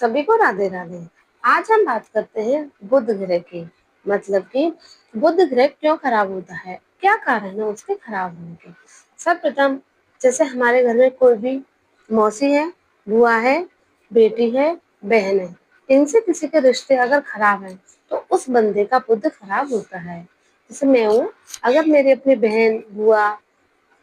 सभी को राधे राधे। आज हम बात करते हैं बुध ग्रह की। मतलब कि बुध ग्रह क्यों खराब होता है, क्या कारण है उसके खराब होने के। सर्वप्रथम, जैसे हमारे घर में कोई भी मौसी है, बुआ है, बेटी है, बहन है, इनसे किसी के रिश्ते अगर खराब हैं तो उस बंदे का बुध खराब होता है। जैसे मैं हूँ, अगर मेरी अपनी बहन, बुआ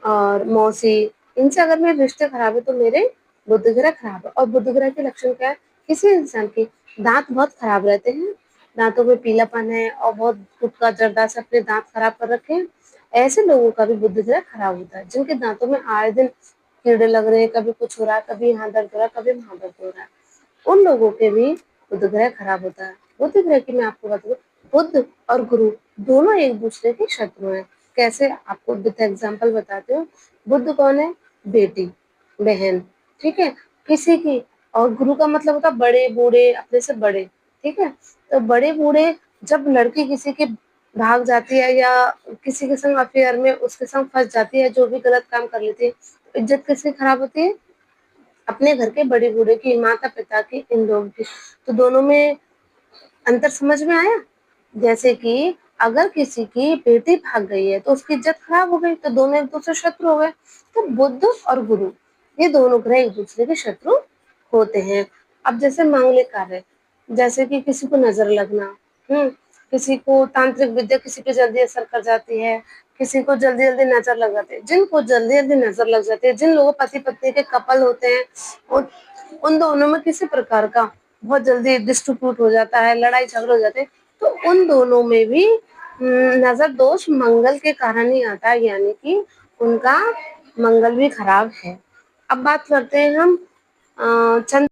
और मौसी, इनसे अगर मेरे रिश्ते खराब है तो मेरे बुध ग्रह खराब है। और बुध ग्रह के लक्षण क्या है? किसी इंसान के दांत बहुत खराब रहते हैं, दांतों में पीलापन है और बहुत गुटका जर्दा से अपने दांत खराब कर रखे हैं, ऐसे लोगों का भी बुध ग्रह खराब होता है। जिनके दांतों में आए दिन कीड़े लग रहे हैं, कभी कुछ हो रहा है, कभी यहाँ दर्द हो रहा है, कभी वहां दर्द हो रहा है, उन लोगों के भी बुध ग्रह खराब होता है। बुध ग्रह की मैं आपको बताऊं, बुध और गुरु दोनों एक दूसरे के शत्रु हैं। कैसे, आपको विद एग्जाम्पल बताते हो। बुध कौन है? बेटी, बहन, ठीक है, किसी की। और गुरु का मतलब होता है बड़े बूढ़े, अपने से बड़े, ठीक है। तो बड़े बूढ़े, जब लड़की किसी के भाग जाती है या किसी के संग अफेयर में उसके संग फंस जाती है, जो भी गलत काम कर लेती है, तो इज्जत किसकी खराब होती है? अपने घर के बड़े बूढ़े की, माता पिता की, इन लोगों की। तो दोनों में अंतर समझ में आया? जैसे कि अगर किसी की बेटी भाग गई है तो उसकी इज्जत खराब हो गई, तो दोनों एक दूसरे शत्रु हो गए। तो बुध और गुरु, ये दोनों ग्रह एक दूसरे के शत्रु होते हैं। अब जैसे मांगलिक कार्य, जैसे कि किसी को नजर लगना, किसी को तांत्रिक विद्या किसी पे जल्दी असर कर जाती है, किसी को जल्दी जल्दी नजर लग जाती है। जिनको जल्दी जल्दी नजर लग जाती है, जिन लोगों पति पत्नी के कपल होते हैं, उन उन दोनों में किसी प्रकार का बहुत जल्दी डिस्ट्रीब्यूट हो जाता है, लड़ाई झगड़े हो जाते हैं, तो उन दोनों में भी नजर दोष मंगल के कारण ही आता है, यानी कि उनका मंगल भी खराब है। अब बात करते हैं हम चंद्र।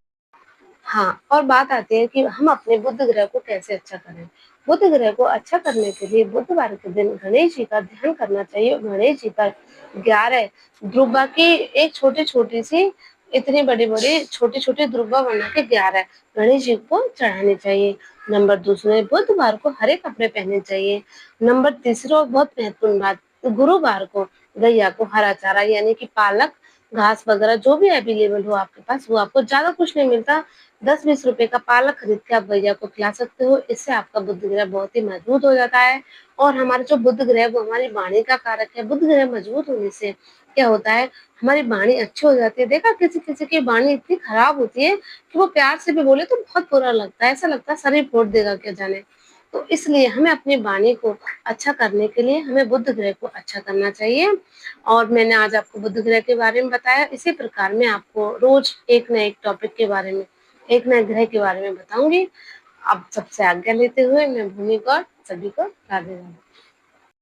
हाँ, और बात आती है कि हम अपने बुध ग्रह को कैसे अच्छा करें। बुध ग्रह को अच्छा करने के लिए बुधवार के दिन गणेश जी का ध्यान करना चाहिए। गणेश जी पर 11 दुर्वा की एक छोटी छोटी सी, इतनी बड़ी बड़ी छोटी छोटी दुर्वा बना के 11 गणेश जी को चढ़ानी चाहिए। नंबर दूसरे, बुधवार को हरे कपड़े पहनने चाहिए। नंबर तीसरा और बहुत महत्वपूर्ण बात, गुरुवार को गैया को हरा चारा यानी कि पालक, घास वगैरह जो भी अवेलेबल हो आपके पास, वो आपको ज्यादा कुछ नहीं मिलता, 10-20 रुपए का पालक खरीद के आप गैया को खिला सकते हो। इससे आपका बुध ग्रह बहुत ही मजबूत हो जाता है। और हमारे जो बुध ग्रह वो हमारी वाणी का कारक है। बुध ग्रह मजबूत होने से क्या होता है, हमारी वाणी अच्छी हो जाती है। देखा, किसी किसी की वाणी इतनी खराब होती है कि वो प्यार से भी बोले तो बहुत बुरा लगता है, ऐसा लगता है शरीर फोड़ देगा क्या जाने। तो इसलिए हमें अपनी वाणी को अच्छा करने के लिए हमें बुध ग्रह को अच्छा करना चाहिए। और मैंने आज आपको बुध ग्रह के बारे में बताया। इसी प्रकार मैं आपको रोज एक न एक टॉपिक के बारे में, एक नए ग्रह के बारे में बताऊंगी। अब सबसे आज्ञा लेते हुए मैं भूमि गौर सभी को राधे राधे।